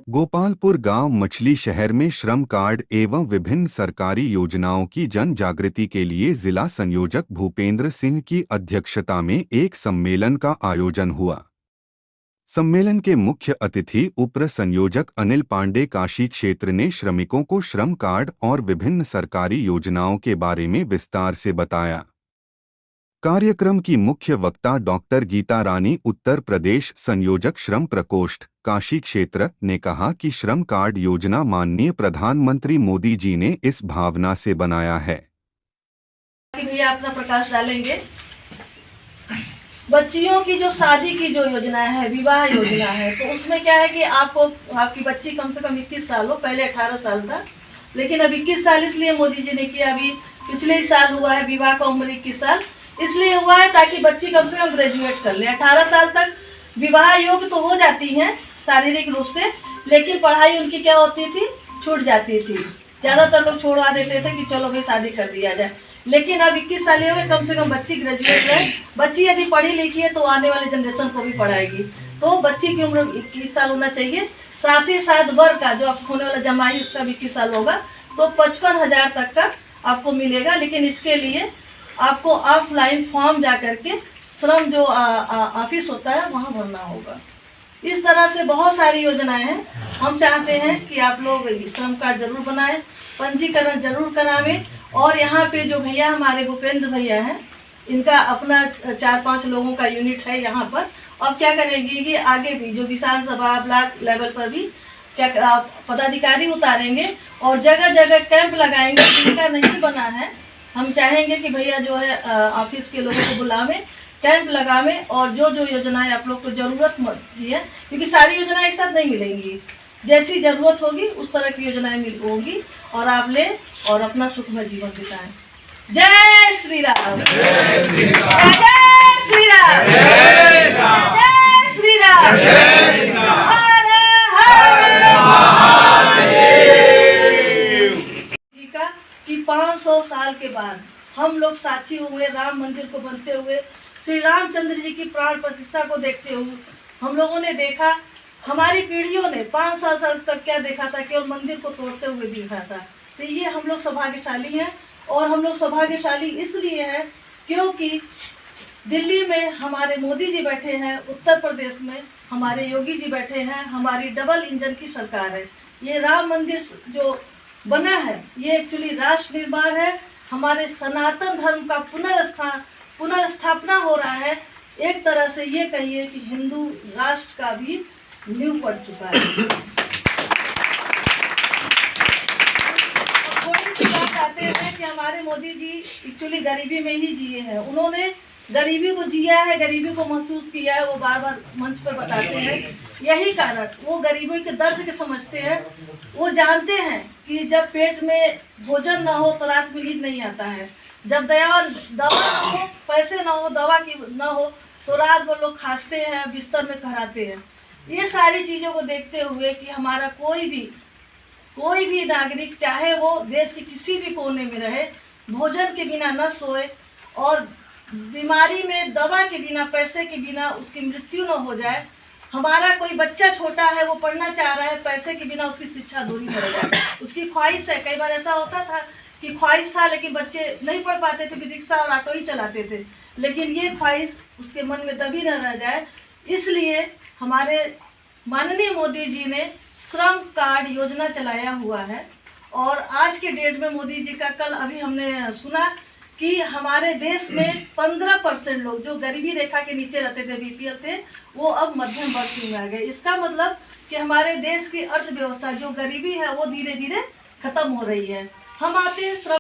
गोपालपुर गांव मछली शहर में श्रम कार्ड एवं विभिन्न सरकारी योजनाओं की जन जागृति के लिए जिला संयोजक भूपेंद्र सिंह की अध्यक्षता में एक सम्मेलन का आयोजन हुआ। सम्मेलन के मुख्य अतिथि उप संयोजक अनिल पांडे काशी क्षेत्र ने श्रमिकों को श्रम कार्ड और विभिन्न सरकारी योजनाओं के बारे में विस्तार से बताया। कार्यक्रम की मुख्य वक्ता डॉक्टर गीता रानी उत्तर प्रदेश संयोजक श्रम प्रकोष्ठ काशी क्षेत्र ने कहा कि श्रम कार्ड योजना माननीय प्रधानमंत्री मोदी जी ने इस भावना से बनाया है कि भैया अपना प्रकाश डालेंगे। बच्चियों की जो शादी की जो योजना है, विवाह योजना है, तो उसमें क्या है कि आपकी बच्ची कम से कम 21 साल हो। पहले 18 साल था, लेकिन अब 21 साल इसलिए मोदी जी ने किया। अभी पिछले ही साल हुआ है विवाह का उम्र 21 साल इसलिए हुआ है ताकि बच्ची कम से कम ग्रेजुएट कर ले। 18 साल तक विवाह योग्य तो हो जाती हैं शारीरिक रूप से, लेकिन पढ़ाई उनकी क्या होती थी, छूट जाती थी। ज़्यादातर लोग छोड़वा देते थे कि चलो भाई शादी कर दिया जाए। लेकिन अब 21 साल हो गए, कम से कम बच्ची ग्रेजुएट रहे। बच्ची यदि पढ़ी लिखी है तो आने वाले जनरेशन को भी पढ़ाएगी। तो बच्ची की उम्र 21 साल होना चाहिए। साथ ही साथ वर्ग का जो आपको होने वाला जमाई उसका भी 21 साल होगा, तो 55,000 तक का आपको मिलेगा। लेकिन इसके लिए आपको ऑफलाइन फॉर्म जा करके श्रम जो ऑफिस होता है वहाँ भरना होगा। इस तरह से बहुत सारी योजनाएं हैं। हम चाहते हैं कि आप लोग श्रम कार्ड जरूर बनाएं, पंजीकरण जरूर करावें। और यहाँ पे जो भैया हमारे भूपेंद्र भैया हैं, इनका अपना 4-5 लोगों का यूनिट है यहाँ पर। अब क्या करेंगे कि आगे भी जो विधानसभा ब्लॉक लेवल पर भी क्या पदाधिकारी उतारेंगे और जगह जगह कैंप लगाएंगे। जिनका नहीं बना है, हम चाहेंगे कि भैया जो है ऑफिस के लोगों को बुलावें, कैंप लगावें और जो जो योजनाएं आप लोग को ज़रूरत होती है, क्योंकि सारी योजनाएं एक साथ नहीं मिलेंगी। जैसी ज़रूरत होगी उस तरह की योजनाएं होगी और आप ले और अपना सुखमय जीवन बिताएं। जय श्री राम, जय श्री राम, जय श्री राम, जय श्री राम, हर हर महादेव। जी का कि 500 साल के बाद हम लोग साक्षी हुए राम मंदिर को बनते हुए, श्री रामचंद्र जी की प्राण प्रतिष्ठा को देखते हुए। हम लोगों ने देखा, हमारी पीढ़ियों ने 500 साल तक क्या देखा था, केवल मंदिर को तोड़ते हुए देखा था। तो ये हम लोग सौभाग्यशाली हैं। और हम लोग सौभाग्यशाली इसलिए हैं क्योंकि दिल्ली में हमारे मोदी जी बैठे हैं, उत्तर प्रदेश में हमारे योगी जी बैठे हैं। हमारी डबल इंजन की सरकार है। ये राम मंदिर जो बना है ये एक्चुअली राष्ट्र निर्माण है। हमारे सनातन धर्म का पुनर्स्थापना हो रहा है। एक तरह से ये कहिए कि हिंदू राष्ट्र का भी नींव पड़ चुका है। थोड़ी सी बात आते हैं कि हमारे मोदी जी एक्चुअली गरीबी में ही जिए हैं। उन्होंने गरीबी को जिया है, गरीबी को महसूस किया है। वो बार बार मंच पर बताते हैं। यही कारण वो गरीबों के दर्द के समझते हैं। वो जानते हैं कि जब पेट में भोजन ना हो तो रात में नींद नहीं आता है। जब दवा ना हो, पैसे ना हो, दवा की ना हो, तो रात भर लोग खांसते हैं, बिस्तर में कराते हैं। ये सारी चीज़ों को देखते हुए कि हमारा कोई भी नागरिक, चाहे वो देश के किसी भी कोने में रहे, भोजन के बिना न सोए और बीमारी में दवा के बिना, पैसे के बिना उसकी मृत्यु न हो जाए। हमारा कोई बच्चा छोटा है, वो पढ़ना चाह रहा है, पैसे के बिना उसकी शिक्षा अधूरी रह जाए। उसकी ख्वाहिश है। कई बार ऐसा होता था कि ख्वाहिश था लेकिन बच्चे नहीं पढ़ पाते थे, रिक्शा और ऑटो ही चलाते थे। लेकिन ये ख्वाहिश उसके मन में दबी न रह जाए, इसलिए हमारे माननीय मोदी जी ने श्रम कार्ड योजना चलाया हुआ है। और आज के डेट में मोदी जी का, कल अभी हमने सुना कि हमारे देश में 15% लोग जो गरीबी रेखा के नीचे रहते थे, बीपीएल थे, वो अब मध्यम वर्ग में आ गए। इसका मतलब कि हमारे देश की अर्थव्यवस्था जो गरीबी है वो धीरे धीरे खत्म हो रही है। हम आते हैं श्रम